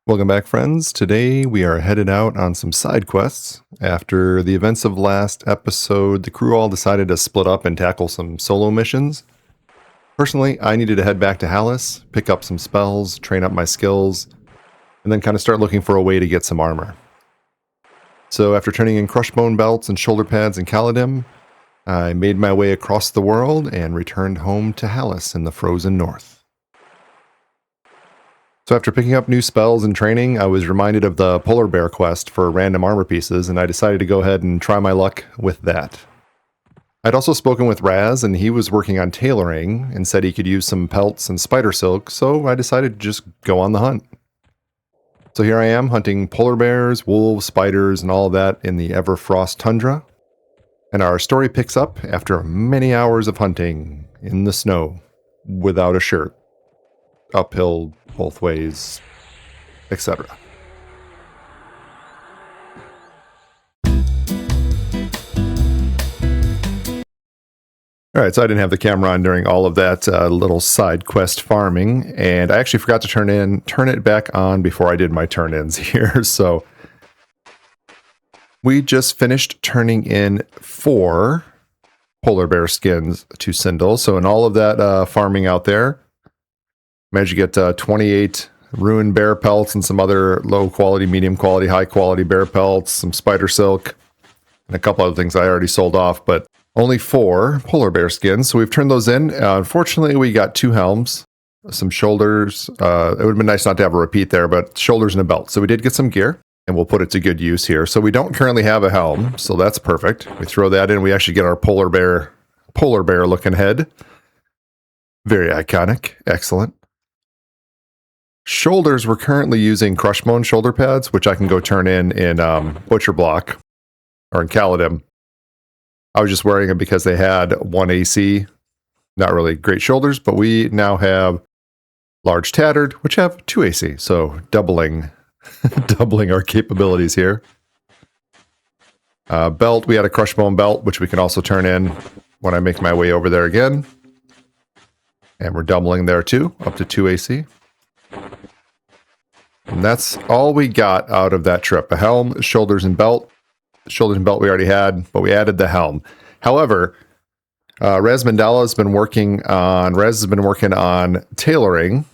Welcome back, friends. Today we are headed out on some side quests. After the events of last episode, the crew all decided to split up and tackle some solo missions. Personally, I needed to head back to Hallis, pick up some spells, train up my skills, and then kind of start looking for a way to get some armor. So after turning in crushbone belts and shoulder pads in Caladim, I made my way across the world and returned home to Hallis in the frozen north. So after picking up new spells and training, I was reminded of the polar bear quest for random armor pieces, and I decided to go ahead and try my luck with that. I'd also spoken with Raz, and he was working on tailoring and said he could use some pelts and spider silk, so I decided to just go on the hunt. So here I am hunting polar bears, wolves, spiders, and all of that in the Everfrost tundra. And our story picks up after many hours of hunting in the snow without a shirt, uphill both ways, etc. Alright, so I didn't have the camera on during all of that little side quest farming, and I actually forgot to turn it back on before I did my turn-ins here, so we just finished turning in 4 polar bear skins to Sindel, so in all of that farming out there, managed to get 28 ruined bear pelts and some other low quality, medium quality, high quality bear pelts, some spider silk, and a couple other things I already sold off, but only 4 polar bear skins, so we've turned those in. Unfortunately, we got 2 helms, some shoulders. It would have been nice not to have a repeat there, but shoulders and a belt. So we did get some gear, and we'll put it to good use here. So we don't currently have a helm, so that's perfect. We throw that in, we actually get our polar bear looking head. Very iconic. Excellent. Shoulders, we're currently using crushbone shoulder pads, which I can go turn in Butcher Block, or in Caladim. I was just wearing them because they had 1 AC. Not really great shoulders, but we now have large tattered, which have 2 AC. So doubling our capabilities here. Belt, we had a crushbone belt, which we can also turn in when I make my way over there again. And we're doubling there too, up to 2 AC. And that's all we got out of that trip. A helm, shoulders, and belt. The shoulders and belt we already had, but we added the helm. However, Razman has been working on tailoring,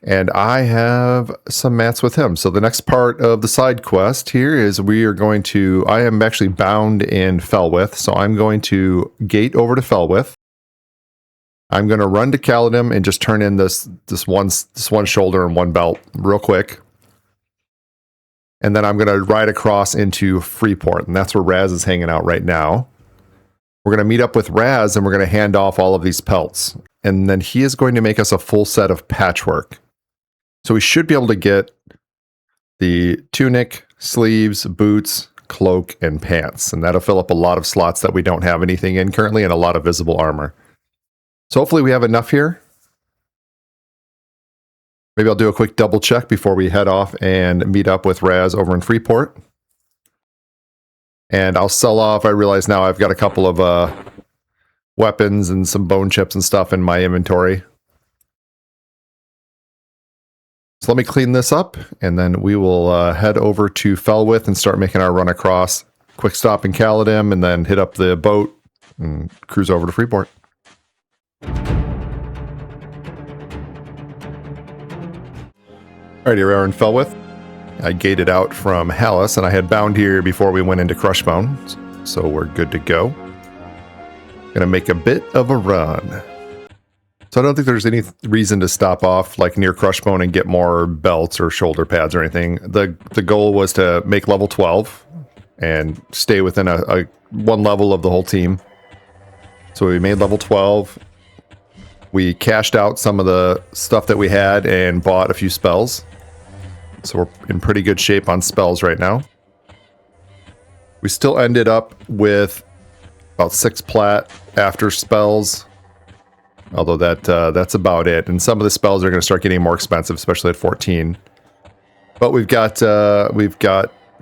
and I have some mats with him. So the next part of the side quest here is I am actually bound in Felwith, so I'm going to gate over to Felwith. I'm going to run to Caladim and just turn in this one shoulder and 1 belt real quick. And then I'm going to ride across into Freeport, and that's where Raz is hanging out right now. We're going to meet up with Raz, and we're going to hand off all of these pelts. And then he is going to make us a full set of patchwork. So we should be able to get the tunic, sleeves, boots, cloak, and pants. And that'll fill up a lot of slots that we don't have anything in currently, and a lot of visible armor. So hopefully we have enough here. Maybe I'll do a quick double check before we head off and meet up with Raz over in Freeport. And I'll sell off. I realize now I've got a couple of weapons and some bone chips and stuff in my inventory. So let me clean this up, and then we will head over to Felwith and start making our run across. Quick stop in Caladim, and then hit up the boat and cruise over to Freeport. Alright, here we are in Felwith. I gated out from Hallis, and I had bound here before we went into Crushbone, so we're good to go. Gonna make a bit of a run. So I don't think there's any reason to stop off like near Crushbone and get more belts or shoulder pads or anything. The goal was to make level 12 and stay within a one level of the whole team. So we made level 12. We cashed out some of the stuff that we had and bought a few spells. So we're in pretty good shape on spells right now. We still ended up with about 6 plat after spells. Although that's about it. And some of the spells are going to start getting more expensive, especially at 14. But we've got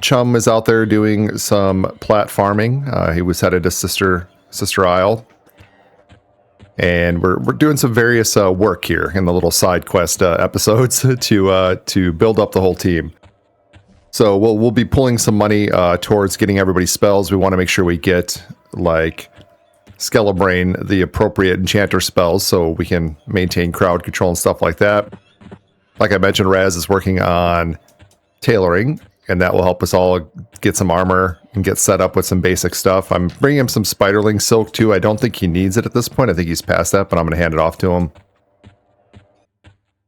Chum is out there doing some plat farming. He was headed to Sister Sister Isle. And we're doing some various work here in the little side quest episodes to build up the whole team. So we'll be pulling some money towards getting everybody's spells. We want to make sure we get like Skeletane, the appropriate enchanter spells, so we can maintain crowd control and stuff like that. Like I mentioned, Raz is working on tailoring, and that will help us all get some armor and get set up with some basic stuff. I'm bringing him some spiderling silk too. I don't think he needs it at this point. I think he's past that, but I'm going to hand it off to him.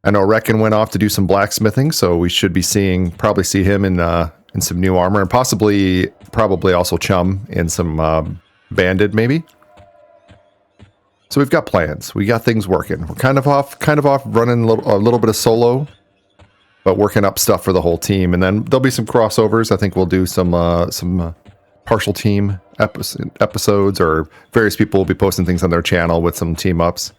I know Reckon went off to do some blacksmithing, so we should be probably see him in some new armor, and probably also Chum in some banded maybe. So we've got plans. We got things working. We're kind of off running a little bit of solo, but working up stuff for the whole team. And then there'll be some crossovers. I think we'll do some partial team episodes, or various people will be posting things on their channel with some team ups.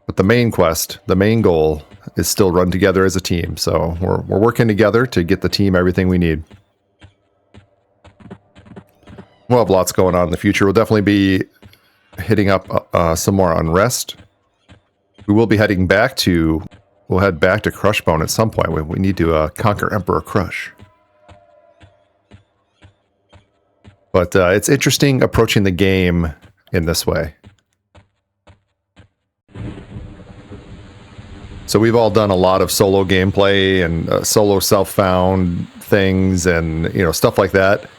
But the main quest, the main goal, is still run together as a team. So we're working together to get the team everything we need. We'll have lots going on in the future. We'll definitely be hitting up some more Unrest. We will be heading back to... We'll head back to Crushbone at some point. We need to conquer Emperor Crush. But it's interesting approaching the game in this way. So we've all done a lot of solo gameplay and solo self-found things and stuff like that,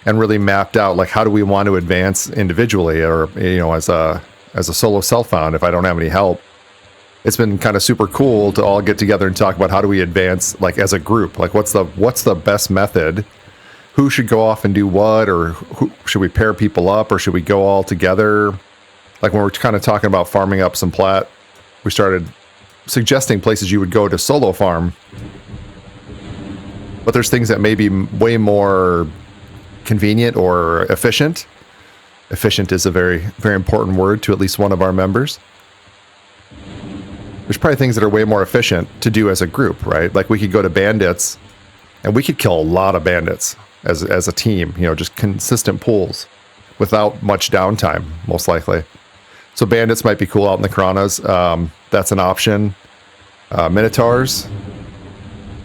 and really mapped out like how do we want to advance individually, or as a solo self-found if I don't have any help. It's been kind of super cool to all get together and talk about how do we advance like as a group. Like what's the best method? Who should go off and do what, or should we pair people up, or should we go all together? Like when we're kind of talking about farming up some plat, we started suggesting places you would go to solo farm. But there's things that may be way more convenient or efficient. Efficient is a very, very important word to at least one of our members. There's probably things that are way more efficient to do as a group, right? Like we could go to bandits, and we could kill a lot of bandits as a team, just consistent pulls without much downtime, most likely. So bandits might be cool out in the Kranas. That's an option. Minotaurs,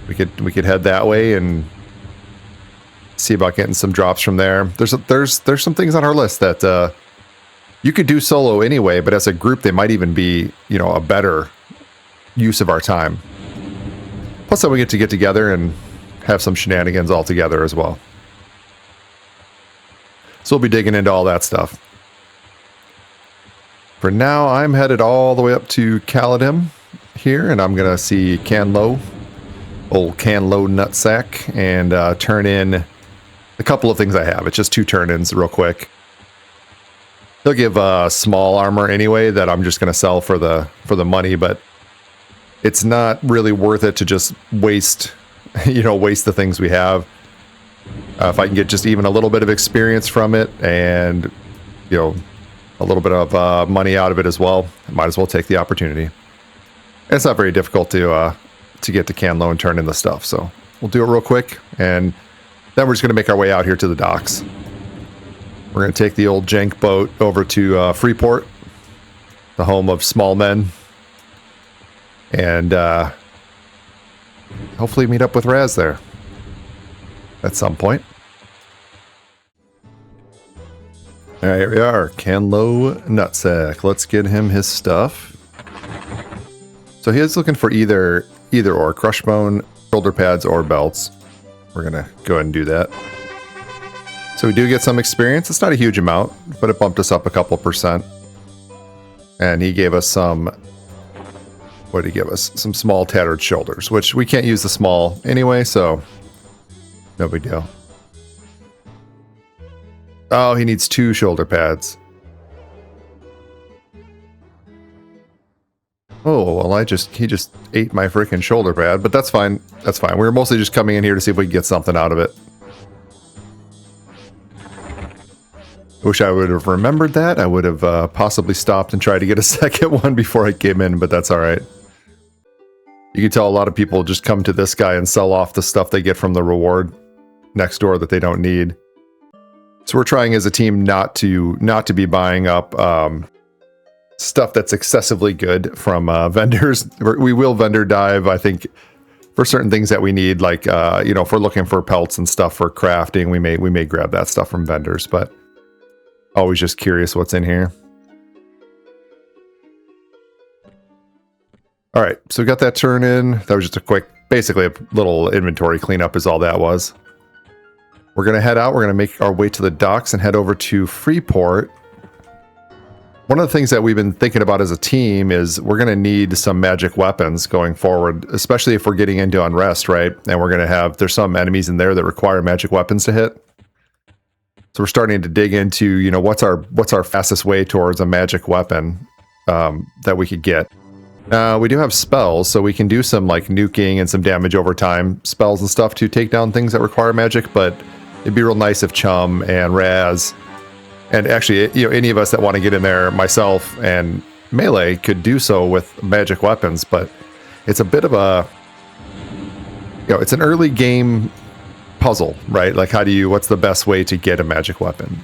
we could head that way and see about getting some drops from there. There's some things on our list that you could do solo anyway, but as a group they might even be a better use of our time. Plus, then we get together and have some shenanigans all together as well. So we'll be digging into all that stuff. For now, I'm headed all the way up to Caladim here, and I'm gonna see Canlo, old Canlo nutsack, and turn in a couple of things I have. It's just 2 turn-ins real quick. He'll give small armor anyway that I'm just gonna sell for the money, but it's not really worth it to just waste the things we have. If I can get just even a little bit of experience from it, and a little bit of money out of it as well, I might as well take the opportunity. And it's not very difficult to get to Canlo and turn in the stuff, so we'll do it real quick, and then we're just going to make our way out here to the docks. We're going to take the old jank boat over to Freeport, the home of small men, and hopefully meet up with Raz there at some point. All right, here we are, Canlo Nutsack. Let's get him his stuff. So he is looking for either or, crushbone, shoulder pads, or belts. We're gonna go ahead and do that. So we do get some experience. It's not a huge amount, but it bumped us up a couple %. And he gave us some, what did he give us? Some small tattered shoulders, which we can't use the small anyway, so no big deal. Oh, he needs 2 shoulder pads. Oh, well, he just ate my freaking shoulder pad, but that's fine. That's fine. We were mostly just coming in here to see if we could get something out of it. I wish I would have remembered that. I would have possibly stopped and tried to get a second one before I came in, but that's all right. You can tell a lot of people just come to this guy and sell off the stuff they get from the reward next door that they don't need. So we're trying as a team not to be buying up stuff that's excessively good from vendors. We will vendor dive, I think, for certain things that we need, like if we're looking for pelts and stuff for crafting, we may grab that stuff from vendors. But always just curious what's in here. All right, so we got that turn in. That was just a quick, basically a little inventory cleanup is all that was. We're going to head out. We're going to make our way to the docks and head over to Freeport. One of the things that we've been thinking about as a team is we're going to need some magic weapons going forward, especially if we're getting into Unrest, right? And we're going to have, there's some enemies in there that require magic weapons to hit. So we're starting to dig into, what's our fastest way towards a magic weapon that we could get. We do have spells, so we can do some like nuking and some damage over time spells and stuff to take down things that require magic, but it'd be real nice if Chum and Raz, and actually, any of us that want to get in there, myself and Melee, could do so with magic weapons, but it's a bit of a, it's an early game puzzle, right? Like what's the best way to get a magic weapon?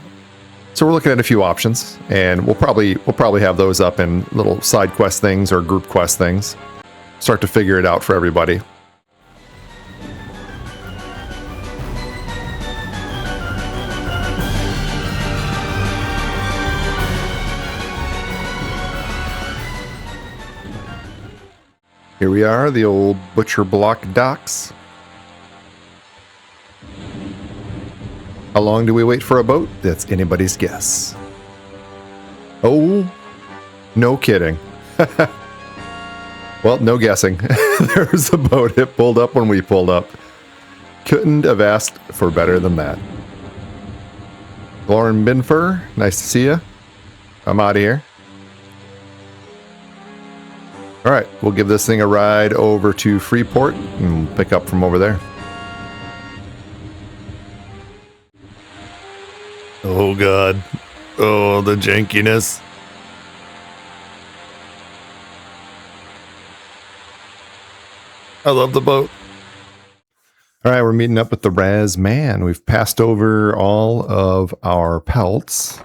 So we're looking at a few options, and we'll probably have those up in little side quest things or group quest things. Start to figure it out for everybody. Here we are, the old Butcher Block docks. How long do we wait for a boat? That's anybody's guess. Oh, no kidding. Well, no guessing. There was a boat. It pulled up when we pulled up. Couldn't have asked for better than that. Lauren Binfer, nice to see you. I'm out of here. All right, we'll give this thing a ride over to Freeport and pick up from over there. Oh, God. Oh, the jankiness. I love the boat. All right, we're meeting up with the Razman. We've passed over all of our pelts.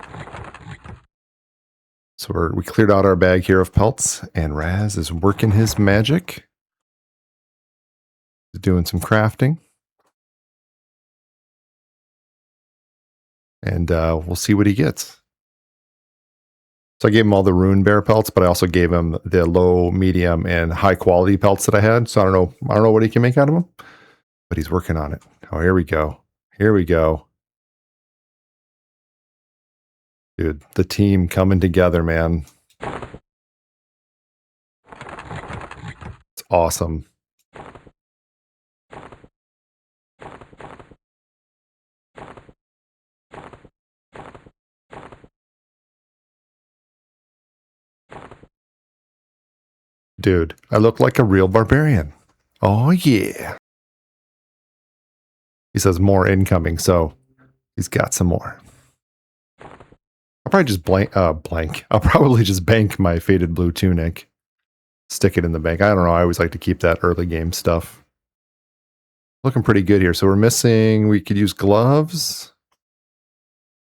So we cleared out our bag here of pelts, and Raz is working his magic. He's doing some crafting. And we'll see what he gets. So I gave him all the Rune Bear pelts, but I also gave him the low, medium, and high quality pelts that I had. So I don't know what he can make out of them, but he's working on it. Oh, here we go. Here we go. Dude, the team coming together, man. It's awesome. Dude, I look like a real barbarian. Oh, yeah. He says more incoming, so he's got some more. I'll probably just blank. I'll probably just bank my faded blue tunic. Stick it in the bank. I don't know. I always like to keep that early game stuff. Looking pretty good here. So we're missing, we could use gloves.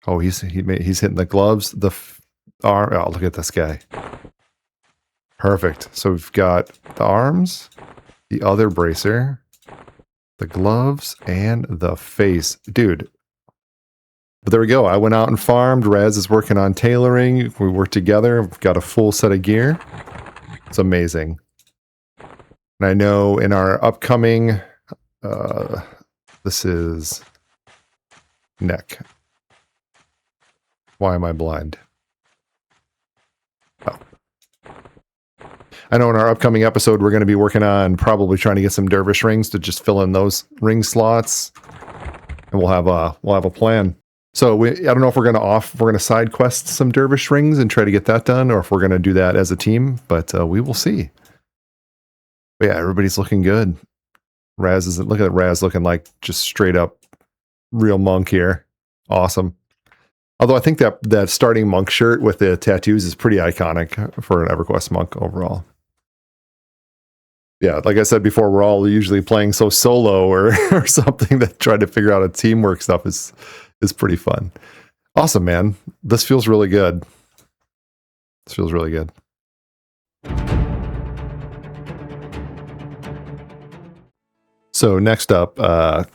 Oh, he's hitting the gloves. The arm. Oh, look at this guy. Perfect. So we've got the arms, the other bracer, the gloves, and the face. Dude. But there we go. I went out and farmed. Raz is working on tailoring. We work together. We've got a full set of gear. It's amazing. And I know in our upcoming, this is neck. Why am I blind? Oh. I know in our upcoming episode, we're going to be working on probably trying to get some dervish rings to just fill in those ring slots. And we'll have a plan. So I don't know if we're going to side quest some dervish rings and try to get that done, or if we're going to do that as a team, but we will see. But yeah, everybody's looking good. Look at Raz looking like just straight up real monk here. Awesome. Although I think that starting monk shirt with the tattoos is pretty iconic for an EverQuest monk overall. Yeah, like I said before, we're all usually playing so solo or something that trying to figure out a teamwork stuff is is pretty fun. Awesome, man. This feels really good. This feels really good. So next up,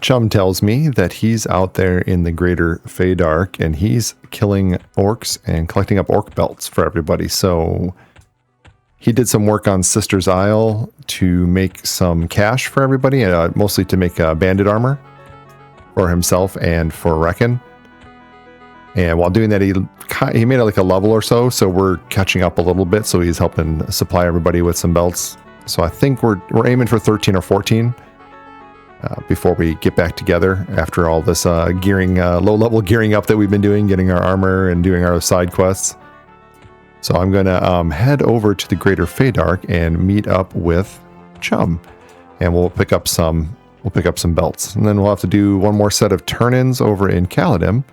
Chum tells me that he's out there in the greater Feydark and he's killing orcs and collecting up orc belts for everybody. So he did some work on Sister's Isle to make some cash for everybody, mostly to make bandit armor for himself and for Reckon. And while doing that, he made it like a level or so. So we're catching up a little bit. So he's helping supply everybody with some belts. So I think we're aiming for 13 or 14 before we get back together after all this gearing, low-level gearing up that we've been doing, getting our armor and doing our side quests. So I'm going to head over to the Greater Feydark and meet up with Chum, and we'll pick up some belts, and then we'll have to do one more set of turn-ins over in Caladim.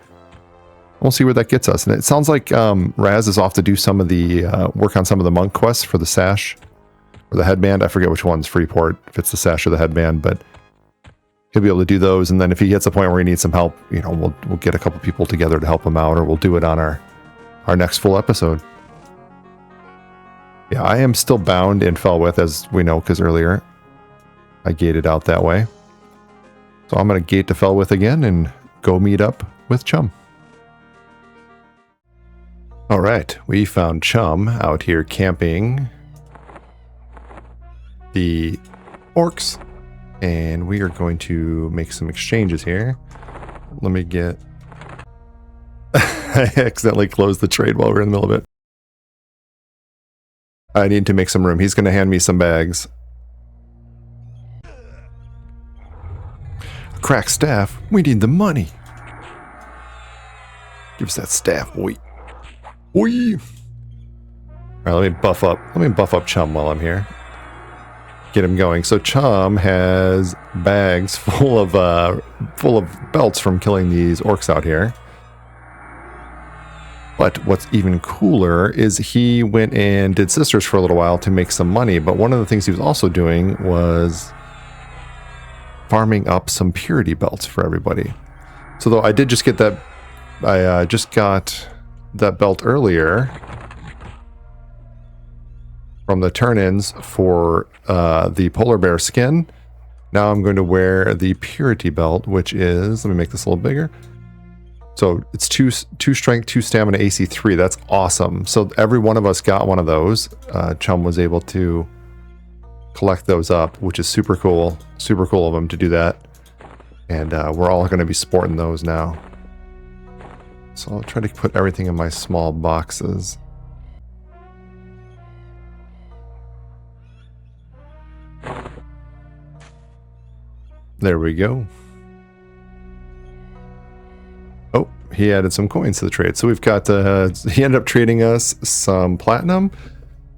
We'll see where that gets us. And it sounds like Raz is off to do some of the work on some of the monk quests for the sash or the headband. I forget which one's Freeport, if it's the sash or the headband, but he'll be able to do those. And then if he gets a point where he needs some help, you know, we'll get a couple people together to help him out, or we'll do it on our next full episode. Yeah, I am still bound in Felwith, as we know, because earlier I gated out that way. So I'm going to gate to Felwith again and go meet up with Chum. All right, we found Chum out here camping the orcs, and we are going to make some exchanges here. Let me get... I accidentally closed the trade while we're in the middle of it. I need to make some room. He's going to hand me some bags. A cracked staff? We need the money. Give us that staff, boy. Boy. All right, let me buff up Chum while I'm here. Get him going. So Chum has bags full of belts from killing these orcs out here. But what's even cooler is he went and did Sisters for a little while to make some money. But one of the things he was also doing was farming up some purity belts for everybody. So though I did just get that, I just got that belt earlier from the turn-ins for the polar bear skin. Now I'm going to wear the purity belt, which is, let me make this a little bigger. So it's 2 strength, 2 stamina, AC 3. That's awesome. So every one of us got one of those. Chum was able to collect those up, which is super cool. Super cool of him to do that. And we're all going to be sporting those now. So I'll try to put everything in my small boxes. There we go. Oh, he added some coins to the trade. So we've got, he ended up trading us some platinum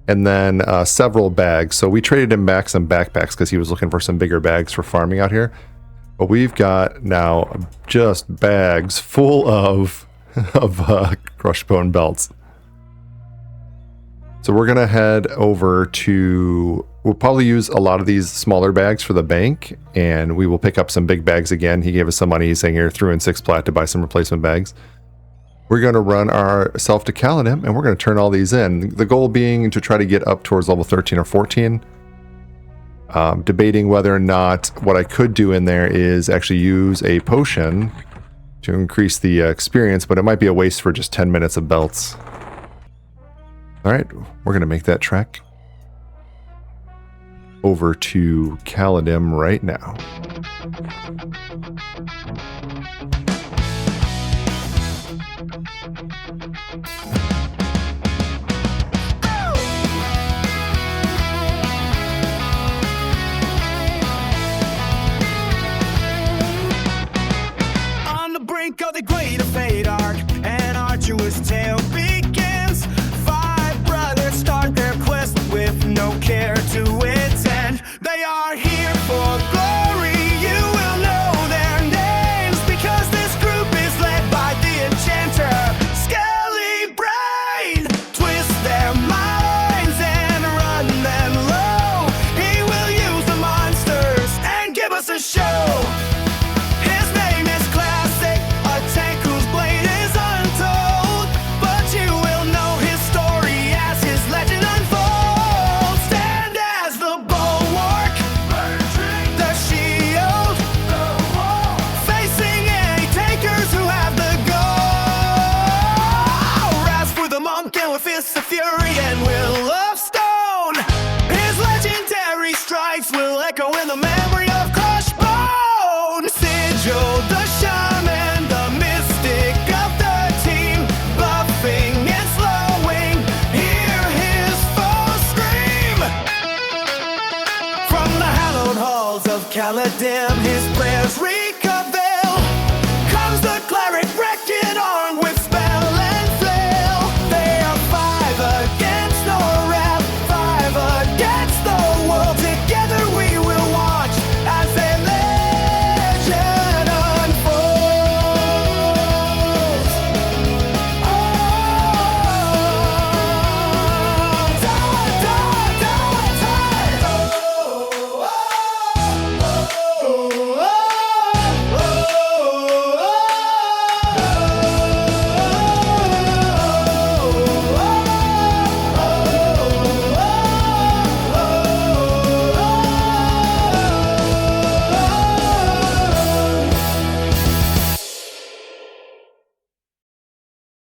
and then several bags. So we traded him back some backpacks because he was looking for some bigger bags for farming out here. But we've got now just bags full of crushed bone belts. So we're going to head over to, we'll probably use a lot of these smaller bags for the bank, and we will pick up some big bags again. He gave us some money. He's saying here, threw in 6 plat to buy some replacement bags. We're going to run ourselves to Caladim, and we're going to turn all these in. The goal being to try to get up towards level 13 or 14. Debating whether or not what I could do in there is actually use a potion to increase the experience, but it might be a waste for just 10 minutes of belts. All right, we're going to make that trek over to Caladim right now. On the brink of the greater Feydark, an arduous tale begins. 5 brothers start their quest with no care to its end. They are here for glory. You will know their names because this group is led by the enchanter Skeletane. Twist their minds and run them low. He will use the monsters and give us a show. His name is Classic, a tank who Caladim, his prayers